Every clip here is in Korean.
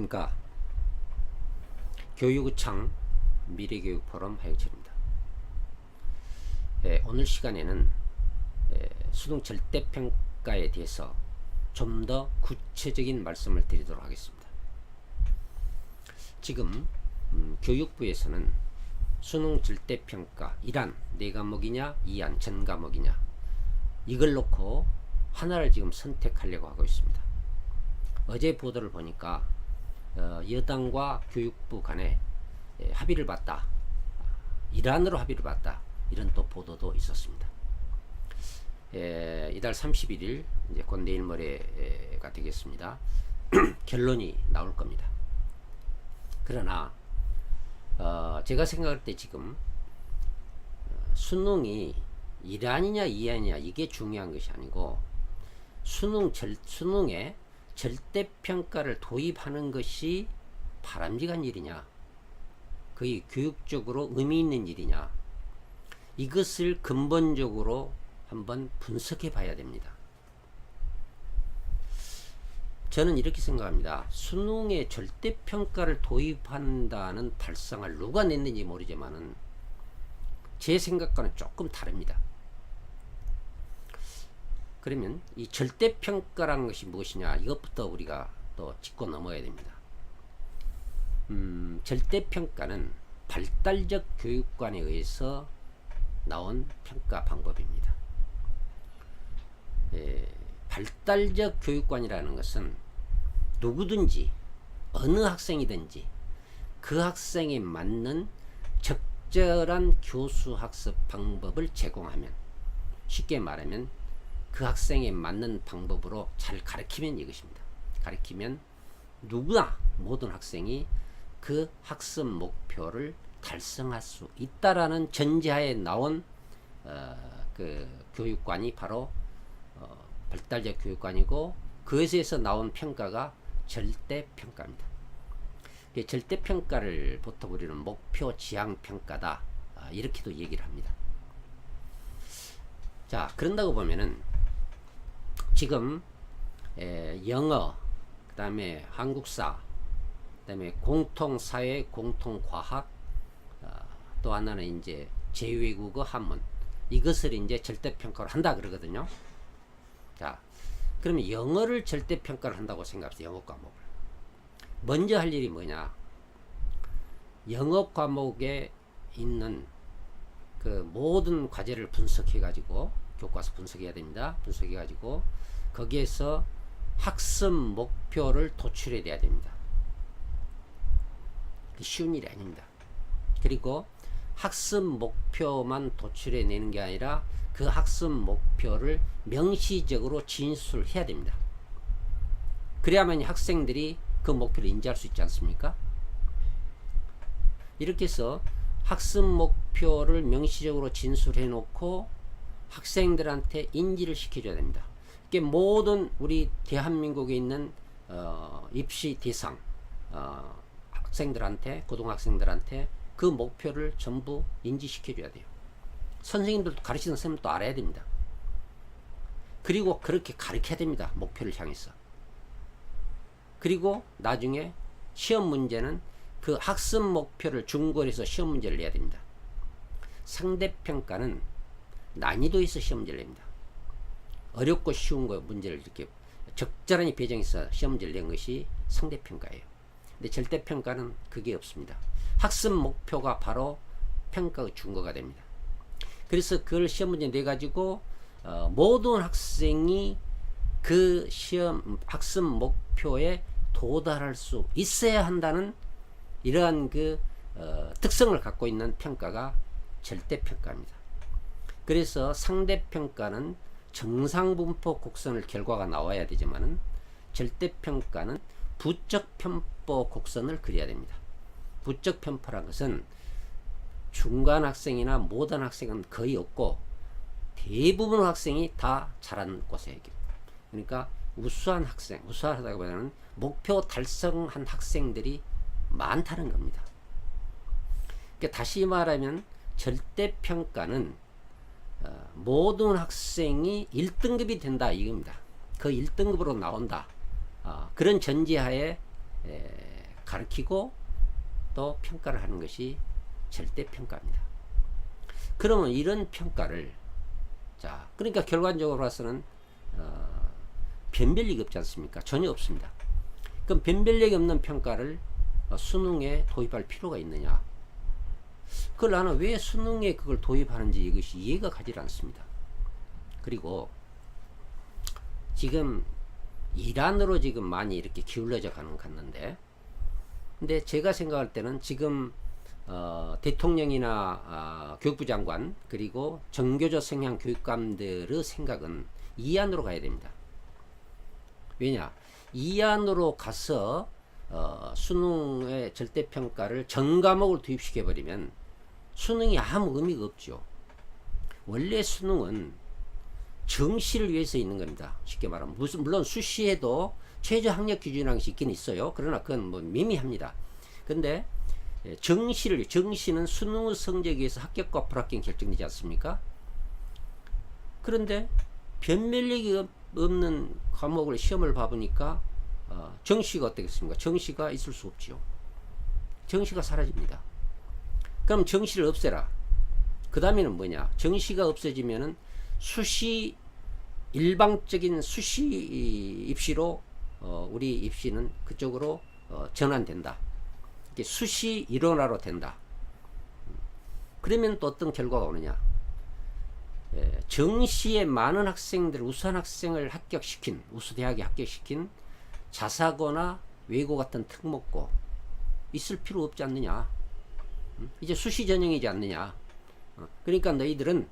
안녕하십니까. 교육청 미래교육포럼 하영철입니다. 오늘 시간에는 수능 절대평가에 대해서 좀 더 구체적인 말씀을 드리도록 하겠습니다. 지금 교육부에서는 수능 절대평가 1안 4과목이냐 2안 전 과목이냐 이걸 놓고 하나를 지금 선택하려고 하고 있습니다. 어제 보도를 보니까 여당과 교육부 간에 합의를 봤다, 일안으로 합의를 봤다, 이런 또 보도도 있었습니다. 이달 31일 이제 곧 내일 모레가 되겠습니다. 결론이 나올 겁니다. 그러나 제가 생각할 때 지금 수능이 1안이냐 2안이냐 이게 중요한 것이 아니고 수능에 절대평가를 도입하는 것이 바람직한 일이냐, 그게 교육적으로 의미 있는 일이냐, 이것을 근본적으로 한번 분석해 봐야 됩니다. 저는 이렇게 생각합니다. 수능에 절대평가를 도입한다는 발상을 누가 냈는지 모르지만은 제 생각과는 조금 다릅니다. 그러면 이 절대평가라는 것이 무엇이냐, 이것부터 우리가 또 짚고 넘어야 됩니다. 절대평가는 발달적 교육관에 의해서 나온 평가 방법입니다. 발달적 교육관이라는 것은 누구든지 어느 학생이든지 그 학생에 맞는 적절한 교수 학습 방법을 제공하면, 쉽게 말하면 그 학생에 맞는 방법으로 잘 가르치면 이것입니다. 가르치면 누구나 모든 학생이 그 학습 목표를 달성할 수 있다라는 전제하에 나온 그 교육관이 바로 발달적 교육관이고, 그것에서 나온 평가가 절대평가입니다. 절대평가를 보통 우리는 목표 지향 평가다, 이렇게도 얘기를 합니다. 자, 그런다고 보면은 지금 영어, 그 다음에 한국사, 그 다음에 공통사회, 공통과학, 또 하나는 이제 제2외국어 한문, 이것을 이제 절대평가를 한다 그러거든요. 자, 그러면 영어를 절대평가를 한다고 생각합시다. 영어 과목을 먼저 할 일이 뭐냐, 영어 과목에 있는 그 모든 과제를 분석해 가지고, 교과서 분석해야 됩니다. 분석해 가지고 거기에서 학습 목표를 도출해야 됩니다. 쉬운 일이 아닙니다. 그리고 학습 목표만 도출해내는 게 아니라 그 학습 목표를 명시적으로 진술해야 됩니다. 그래야만 학생들이 그 목표를 인지할 수 있지 않습니까? 이렇게 해서 학습 목표를 명시적으로 진술해 놓고 학생들한테 인지를 시켜줘야 됩니다. 이게 모든 우리 대한민국에 있는 입시 대상 학생들한테, 고등학생들한테 그 목표를 전부 인지시켜줘야 돼요. 선생님들도, 가르치는 선생님도 알아야 됩니다. 그리고 그렇게 가르쳐야 됩니다. 목표를 향해서. 그리고 나중에 시험 문제는 그 학습 목표를 중거로 해서 시험 문제를 내야 됩니다. 상대평가는 난이도에서 시험 문제를 냅니다. 어렵고 쉬운 거 문제를 이렇게 적절하게 배정해서 시험 문제를 낸 것이 상대평가예요. 근데 절대평가는 그게 없습니다. 학습 목표가 바로 평가의 준거가 됩니다. 그래서 그걸 시험 문제 내 가지고 모든 학생이 그 시험 학습 목표에 도달할 수 있어야 한다는 이러한 그 특성을 갖고 있는 평가가 절대평가입니다. 그래서 상대평가는 정상분포 곡선을 결과가 나와야 되지만은 절대평가는 부적 편포 곡선을 그려야 됩니다. 부적 편포란 것은 중간 학생이나 못한 학생은 거의 없고 대부분 학생이 다 잘하는 곳에, 그러니까 우수한 학생, 우수하다기보다는 목표 달성한 학생들이 많다는 겁니다. 그러니까 다시 말하면 절대평가는 모든 학생이 1등급이 된다 이겁니다. 그 1등급으로 나온다, 그런 전제하에 가르치고 또 평가를 하는 것이 절대평가입니다. 그러면 이런 평가를 자 그러니까 결과적으로 봐서는 변별력이 없지 않습니까? 전혀 없습니다. 그럼 변별력이 없는 평가를 수능에 도입할 필요가 있느냐? 그걸 나는 왜 수능에 그걸 도입하는지 이것이 이해가 가지 않습니다. 그리고 지금 이란으로 지금 많이 이렇게 기울어져 갔는데 근데 제가 생각할 때는 지금 대통령이나 교육부 장관 그리고 정교조 성향 교육감들의 생각은 이 안으로 가야 됩니다. 왜냐? 이 안으로 가서 수능의 절대평가를 전 과목을 도입시켜 버리면 수능이 아무 의미가 없죠. 원래 수능은 정시를 위해서 있는 겁니다. 쉽게 말하면 물론 수시에도 최저 학력 기준이라는 것이 있긴 있어요. 그러나 그건 뭐 미미합니다. 근데 정시는 수능의 성적에 의해서 합격과 불합격이 결정되지 않습니까? 그런데 변별력이 없는 과목을 시험을 봐보니까 정시가 어떻겠습니까? 정시가 있을 수 없지요. 정시가 사라집니다. 그럼 정시를 없애라. 그 다음에는 뭐냐? 정시가 없어지면은 수시 일방적인 수시 입시로 우리 입시는 그쪽으로 전환된다. 수시 일원화로 된다. 그러면 또 어떤 결과가 오느냐? 정시에 많은 학생들, 우수한 학생을 합격시킨, 우수대학에 합격시킨 자사고나 외고 같은 특목고 있을 필요 없지 않느냐? 이제 수시 전형이지 않느냐? 그러니까 너희들은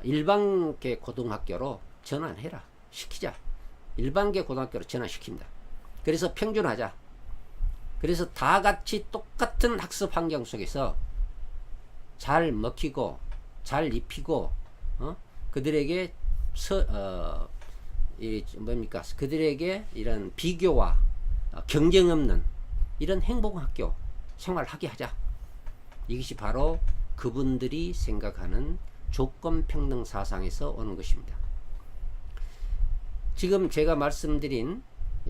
일반계 고등학교로 전환해라. 시키자. 일반계 고등학교로 전환시킵니다. 그래서 평준하자. 그래서 다 같이 똑같은 학습 환경 속에서 잘 먹히고 잘 입히고 그들에게 그들에게 이런 비교와 경쟁 없는 이런 행복한 학교 생활하게 하자. 이것이 바로 그분들이 생각하는 조건평등 사상에서 오는 것입니다. 지금 제가 말씀드린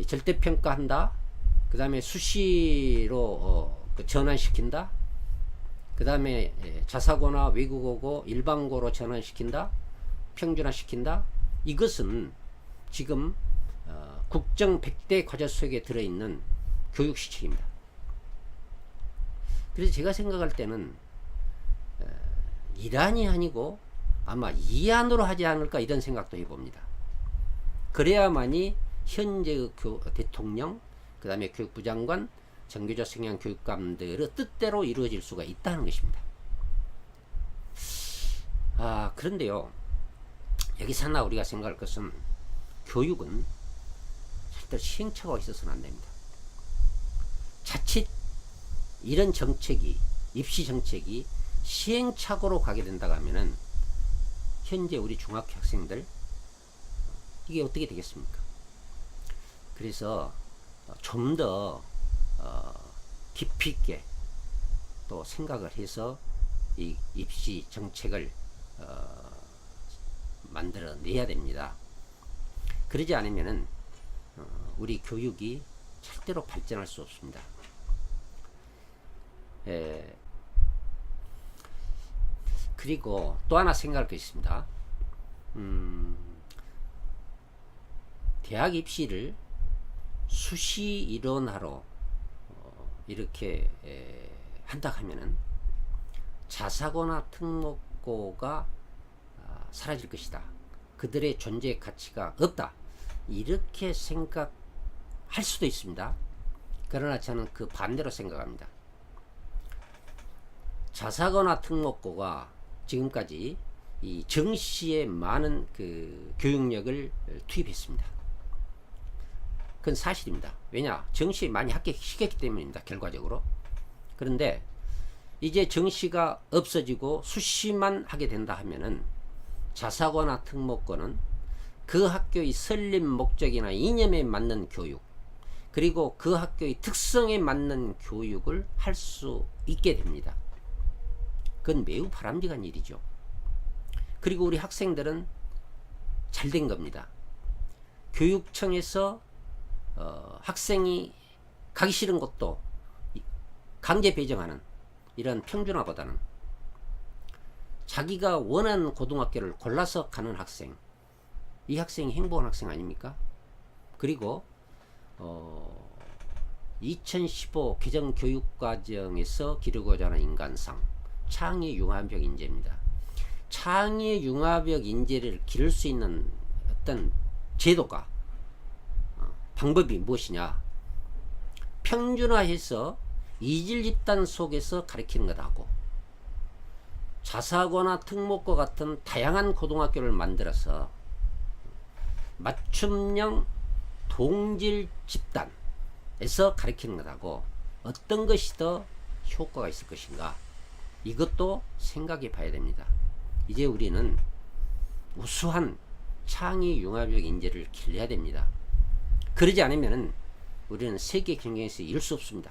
절대평가한다. 그 다음에 수시로 전환시킨다. 그 다음에 자사고나 외국어고 일반고로 전환시킨다. 평준화시킨다. 이것은 지금 국정 100대 과제 속에 들어있는 교육시책입니다. 그래서 제가 생각할 때는 이란이 아니고 아마 이안으로 하지 않을까 이런 생각도 해봅니다. 그래야만이 현재의 대통령 그 다음에 교육부 장관 정교조 성향 교육감들의 뜻대로 이루어질 수가 있다는 것입니다. 그런데요 여기서 하나 우리가 생각할 것은 교육은 절대 시행착오가 있어서는 안 됩니다. 자칫 이런 정책이 입시 정책이 시행착오로 가게 된다고 하면은 현재 우리 중학교 학생들 이게 어떻게 되겠습니까? 그래서 좀 더 깊이 있게 또 생각을 해서 이 입시 정책을 만들어내야 됩니다. 그러지 않으면은 우리 교육이 절대로 발전할 수 없습니다. 그리고 또 하나 생각할 게 있습니다. 대학 입시를 수시 일원화로 이렇게 한다 하면은 자사고나 특목고가 사라질 것이다. 그들의 존재 가치가 없다. 이렇게 생각할 수도 있습니다. 그러나 저는 그 반대로 생각합니다. 자사고나 특목고가 지금까지 이 정시에 많은 그 교육력을 투입했습니다. 그건 사실입니다. 왜냐? 정시에 많이 합격시켰기 때문입니다. 결과적으로. 그런데 이제 정시가 없어지고 수시만 하게 된다 하면은 자사고나 특목고는 그 학교의 설립 목적이나 이념에 맞는 교육 그리고 그 학교의 특성에 맞는 교육을 할 수 있게 됩니다. 그건 매우 바람직한 일이죠. 그리고 우리 학생들은 잘된 겁니다. 교육청에서 학생이 가기 싫은 곳도 강제 배정하는 이런 평준화보다는 자기가 원하는 고등학교를 골라서 가는 학생, 이 학생이 행복한 학생 아닙니까? 그리고 2015 개정교육과정에서 기르고자 하는 인간상, 창의융합적 인재입니다. 창의융합적 인재를 기를 수 있는 어떤 제도가 방법이 무엇이냐? 평준화해서 이질 집단 속에서 가르치는 것하고 자사고나 특목고 같은 다양한 고등학교를 만들어서 맞춤형 동질 집단에서 가르치는 것하고 어떤 것이 더 효과가 있을 것인가, 이것도 생각해 봐야 됩니다. 이제 우리는 우수한 창의융합적 인재를 길러야 됩니다. 그러지 않으면 우리는 세계 경쟁에서 이길 수 없습니다.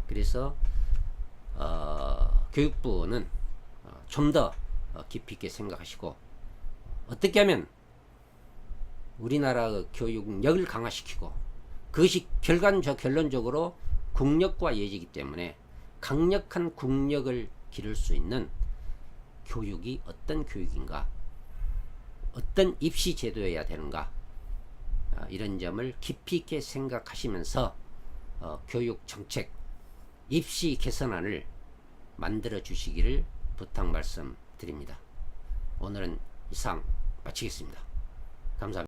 그래서 교육부는 좀 더 깊이 있게 생각하시고, 어떻게 하면 우리나라 교육력을 강화시키고, 그것이 결론적으로 국력과 이어지기 때문에 강력한 국력을 기를 수 있는 교육이 어떤 교육인가, 어떤 입시 제도여야 되는가, 이런 점을 깊이 있게 생각하시면서 교육 정책, 입시 개선안을 만들어 주시기를 부탁 말씀드립니다. 오늘은 이상 마치겠습니다. 감사합니다.